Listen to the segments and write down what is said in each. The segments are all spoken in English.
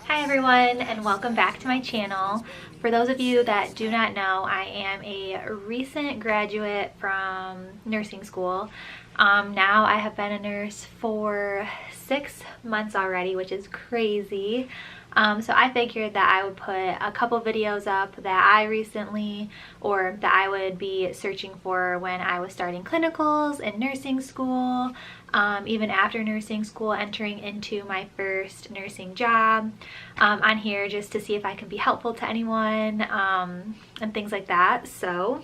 Hi everyone, and welcome back to my channel. For those of you that do not know, I am a recent graduate from nursing school. Now I have been a nurse for 6 months already, which is crazy. So I figured that I would put a couple videos up that I recently, or that I would be searching for when I was starting clinicals in nursing school, even after nursing school, entering into my first nursing job, on here, just to see if I can be helpful to anyone, and things like that. So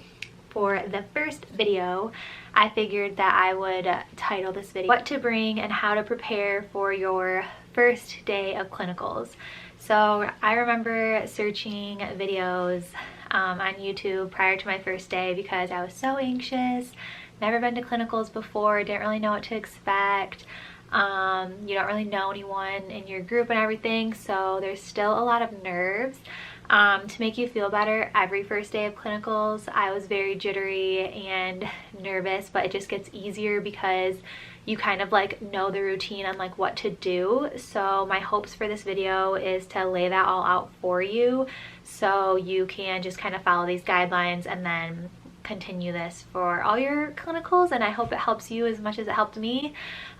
for the first video, I figured that I would title this video "What to Bring and How to Prepare for Your First Day of Clinicals." So I remember searching videos on YouTube prior to my first day because I was so anxious. Never been to clinicals before, didn't really know what to expect. You don't really know anyone in your group and everything, so there's still a lot of nerves. To make you feel better, every first day of clinicals I was very jittery and nervous, but it just gets easier because you kind of like know the routine on like what to do. So my hopes for this video is to lay that all out for you so you can just kind of follow these guidelines and then continue this for all your clinicals, and I hope it helps you as much as it helped me.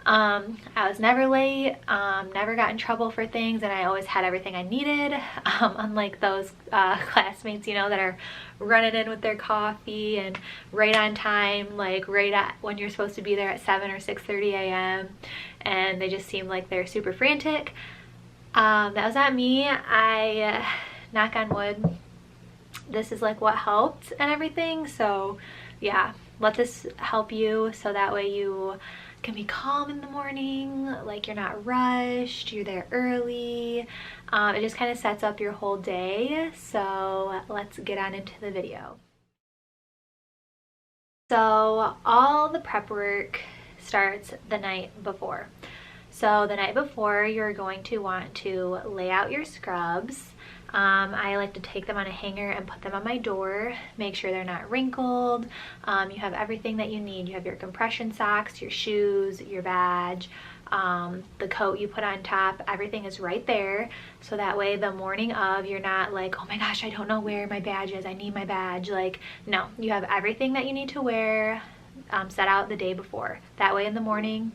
I was never late, never got in trouble for things, and I always had everything I needed, unlike those classmates, you know, that are running in with their coffee and right on time, like right at when you're supposed to be there at 7 or 6:30 a.m. and they just seem like they're super frantic. That was not me. I knock on wood, this is like what helped and everything. So yeah, let this help you so that way you can be calm in the morning, like you're not rushed, you're there early. It just kind of sets up your whole day. So let's get on into the video. So all the prep work starts the night before. So the night before, you're going to want to lay out your scrubs. I like to take them on a hanger and put them on my door, make sure they're not wrinkled. You have everything that you need. You have your compression socks, your shoes, your badge, the coat you put on top, everything is right there. So that way the morning of, you're not like, oh my gosh, I don't know where my badge is, I need my badge. Like, no, you have everything that you need to wear set out the day before. That way in the morning,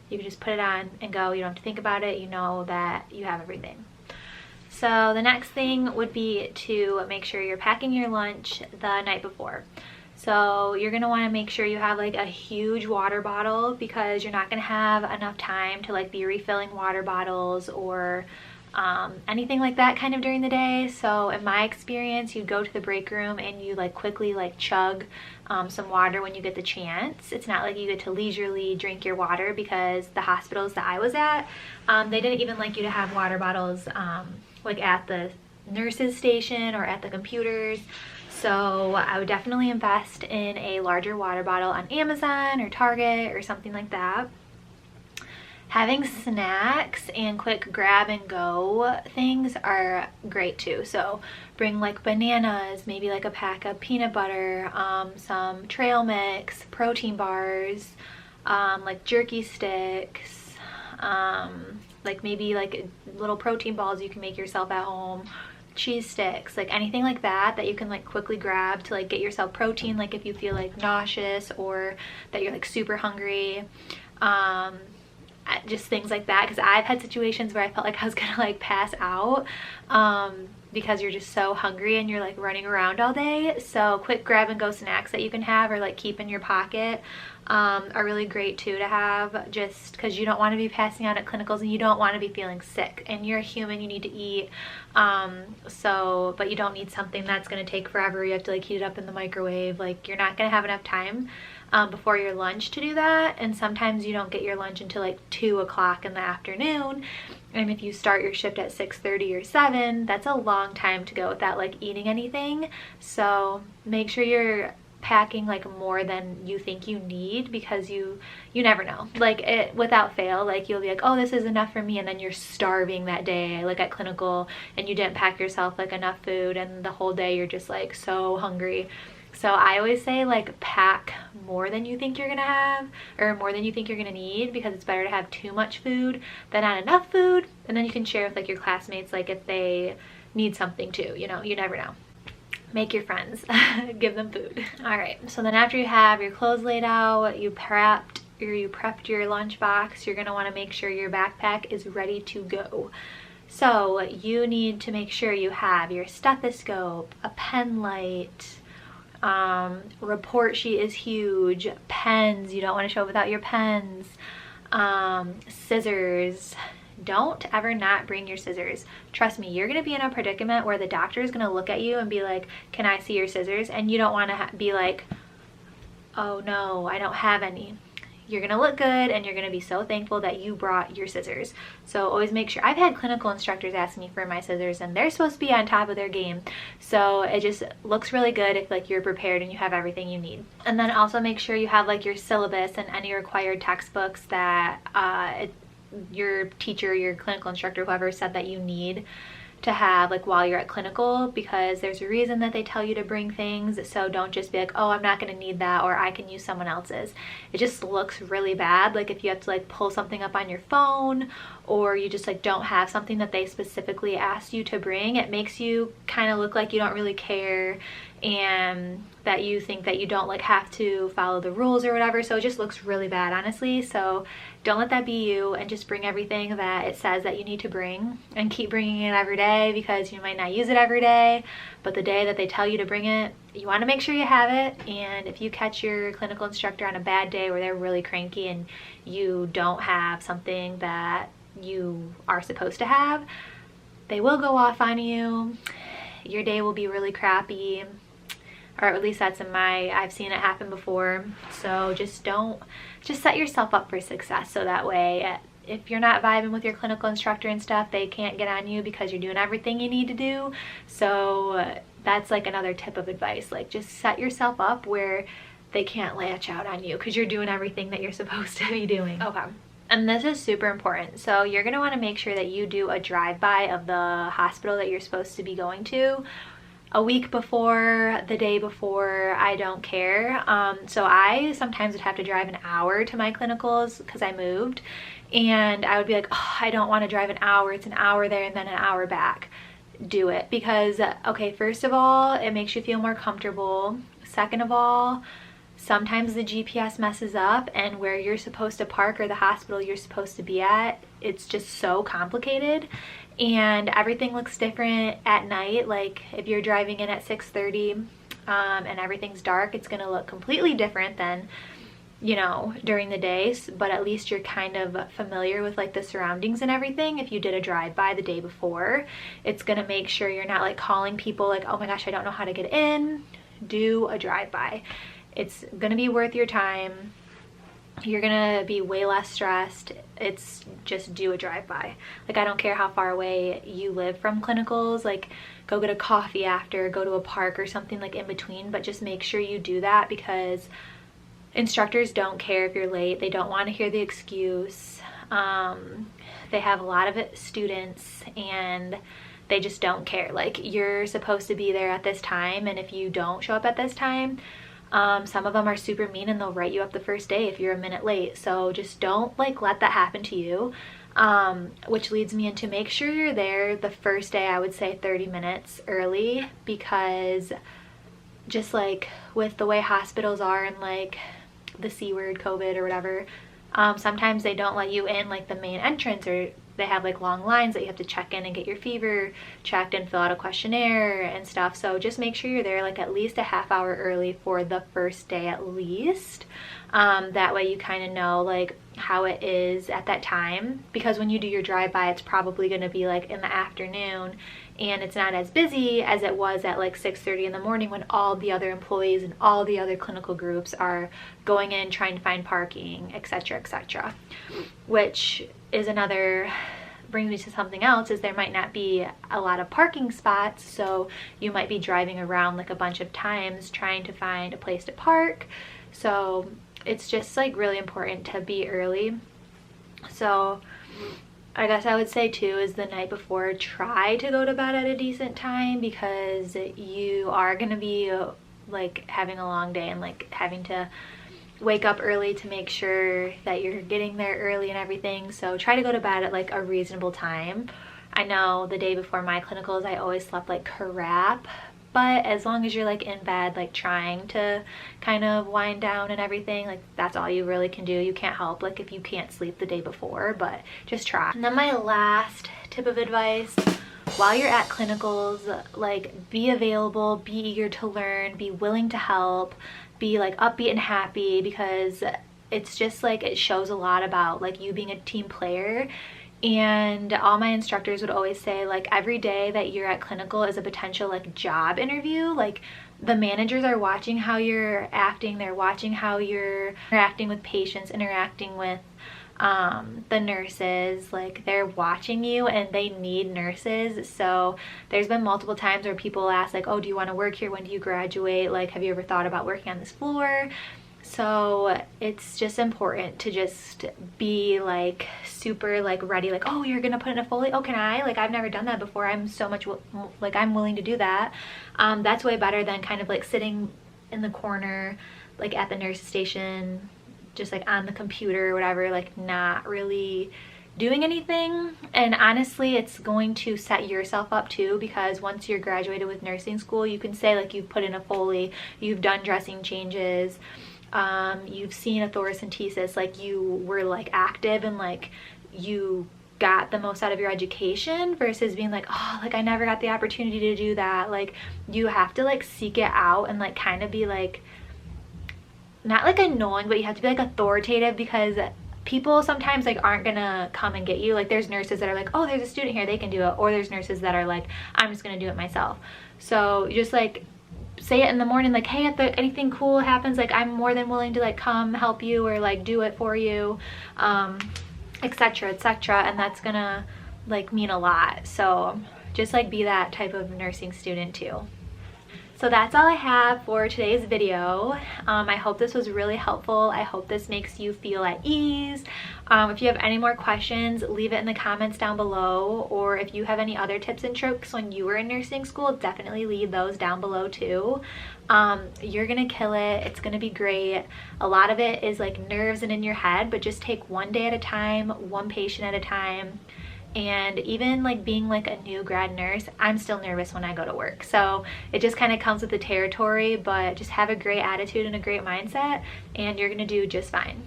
you can just put it on and go. You don't have to think about it. You know that you have everything. So the next thing would be to make sure you're packing your lunch the night before. So you're gonna wanna make sure you have like a huge water bottle because you're not gonna have enough time to like be refilling water bottles or anything like that kind of during the day. So in my experience, you go to the break room and you like quickly like chug some water when you get the chance. It's not like you get to leisurely drink your water because the hospitals that I was at, they didn't even like you to have water bottles like at the nurses station or at the computers. So I would definitely invest in a larger water bottle on Amazon or Target or something like that. Having snacks and quick grab and go things are great too. So bring like bananas, maybe like a pack of peanut butter, some trail mix, protein bars, like jerky sticks, like maybe like little protein balls you can make yourself at home, cheese sticks, like anything like that that you can like quickly grab to like get yourself protein, like if you feel like nauseous or that you're like super hungry. Just things like that, because I've had situations where I felt like I was gonna like pass out because you're just so hungry and you're like running around all day. So quick grab and go snacks that you can have or like keep in your pocket are really great too to have, just because you don't want to be passing out at clinicals and you don't want to be feeling sick, and you're a human, you need to eat. But you don't need something that's going to take forever. You have to like heat it up in the microwave. Like, you're not going to have enough time before your lunch to do that, and sometimes you don't get your lunch until like 2 o'clock in the afternoon, and if you start your shift at 6:30 or 7, that's a long time to go without like eating anything. So make sure you're packing like more than you think you need, because you never know, like it without fail, like you'll be like, oh, this is enough for me, and then you're starving that day like at clinical and you didn't pack yourself like enough food, and the whole day you're just like so hungry. So I always say like pack more than you think you're gonna have, or more than you think you're gonna need, because it's better to have too much food than not enough food. And then you can share with like your classmates, like if they need something too, you know, you never know. Make your friends, give them food. All right, so then after you have your clothes laid out, you prepped your lunchbox, you're gonna wanna make sure your backpack is ready to go. So you need to make sure you have your stethoscope, a pen light, report sheet is huge, pens, you don't want to show up without your pens, scissors. Don't ever not bring your scissors. Trust me, you're going to be in a predicament where the doctor is going to look at you and be like, can I see your scissors? And you don't want to be like, oh no, I don't have any. You're gonna look good and you're gonna be so thankful that you brought your scissors. So always make sure. I've had clinical instructors ask me for my scissors and they're supposed to be on top of their game. So it just looks really good if like you're prepared and you have everything you need. And then also make sure you have like your syllabus and any required textbooks that your teacher, your clinical instructor, whoever said that you need to have like while you're at clinical, because there's a reason that they tell you to bring things. So don't just be like, oh, I'm not going to need that, or I can use someone else's. It just looks really bad, like if you have to like pull something up on your phone, or you just like don't have something that they specifically asked you to bring. It makes you kind of look like you don't really care and that you think that you don't like have to follow the rules or whatever. So it just looks really bad, honestly. So don't let that be you, and just bring everything that it says that you need to bring, and keep bringing it every day, because you might not use it every day, but the day that they tell you to bring it, you want to make sure you have it. And if you catch your clinical instructor on a bad day where they're really cranky and you don't have something that you are supposed to have, they will go off on you. Your day will be really crappy, or at least that's I've seen it happen before. So just set yourself up for success, so that way if you're not vibing with your clinical instructor and stuff, they can't get on you because you're doing everything you need to do. So that's like another tip of advice, like just set yourself up where they can't latch out on you because you're doing everything that you're supposed to be doing. Okay. And this is super important. So you're going to want to make sure that you do a drive-by of the hospital that you're supposed to be going to a week before, the day before, I don't care. So I sometimes would have to drive an hour to my clinicals because I moved, and I would be like, oh, I don't want to drive an hour. It's an hour there and then an hour back. Do it, because okay, first of all, it makes you feel more comfortable. Second of all, sometimes the GPS messes up, and where you're supposed to park or the hospital you're supposed to be at, it's just so complicated, and everything looks different at night. Like if you're driving in at 6:30 and everything's dark, it's gonna look completely different than, you know, during the day. But at least you're kind of familiar with like the surroundings and everything. If you did a drive-by the day before, it's gonna make sure you're not like calling people like, oh my gosh, I don't know how to get in. Do a drive-by. It's gonna be worth your time. You're gonna be way less stressed. It's just do a drive-by. Like I don't care how far away you live from clinicals, like go get a coffee after, go to a park or something like in between, but just make sure you do that, because instructors don't care if you're late. They don't want to hear the excuse. They have a lot of students and they just don't care. Like you're supposed to be there at this time, and if you don't show up at this time, some of them are super mean and they'll write you up the first day if you're a minute late. So just don't like let that happen to you. Which leads me into make sure you're there the first day, I would say 30 minutes early, because just like with the way hospitals are and like the C word, COVID or whatever, sometimes they don't let you in like the main entrance, or they have like long lines that you have to check in and get your fever checked and fill out a questionnaire and stuff. So just make sure you're there like at least a half hour early for the first day at least. That way you kind of know like how it is at that time, because when you do your drive-by, it's probably going to be like in the afternoon and it's not as busy as it was at like 6:30 in the morning when all the other employees and all the other clinical groups are going in trying to find parking, etc., etc. Which is another, brings me to something else, is there might not be a lot of parking spots, so you might be driving around like a bunch of times trying to find a place to park. So it's just like really important to be early. So I guess I would say too is the night before, try to go to bed at a decent time, because you are going to be like having a long day and like having to wake up early to make sure that you're getting there early and everything. So try to go to bed at like a reasonable time. I know the day before my clinicals I always slept like crap, but as long as you're like in bed like trying to kind of wind down and everything, like that's all you really can do. You can't help like if you can't sleep the day before, but just try. And then my last tip of advice, while you're at clinicals, like be available, be eager to learn, be willing to help, be like upbeat and happy, because it's just like it shows a lot about like you being a team player. And all my instructors would always say like every day that you're at clinical is a potential like job interview. Like the managers are watching how you're acting, they're watching how you're interacting with patients, interacting with the nurses, like they're watching you and they need nurses. So there's been multiple times where people ask like, oh, do you want to work here? When do you graduate? Like, have you ever thought about working on this floor? So it's just important to just be like super like ready, like, oh, you're gonna put in a Foley? Oh, can I? Like, I've never done that before. I'm so much like I'm willing to do that. That's way better than kind of like sitting in the corner like at the nurse station, just like on the computer or whatever, like not really doing anything. And honestly, it's going to set yourself up too, because once you're graduated with nursing school, you can say like you've put in a Foley, you've done dressing changes, you've seen a thoracentesis, like you were like active and like you got the most out of your education, versus being like, oh, like I never got the opportunity to do that. Like you have to like seek it out and like kind of be like, not like annoying, but you have to be like authoritative, because people sometimes like aren't gonna come and get you. Like there's nurses that are like, oh, there's a student here, they can do it, or there's nurses that are like, I'm just gonna do it myself. So just like say it in the morning, like, hey, if anything cool happens, like I'm more than willing to like come help you or like do it for you, etc, etc, and that's gonna like mean a lot. So just like be that type of nursing student too. So that's all I have for today's video. I hope this was really helpful. I hope this makes you feel at ease. If you have any more questions, leave it in the comments down below, or if you have any other tips and tricks when you were in nursing school, definitely leave those down below too. You're gonna kill it. It's gonna be great. A lot of it is like nerves and in your head, but just take one day at a time, one patient at a time. And even like being like a new grad nurse, I'm still nervous when I go to work. So it just kind of comes with the territory, but just have a great attitude and a great mindset and you're gonna do just fine.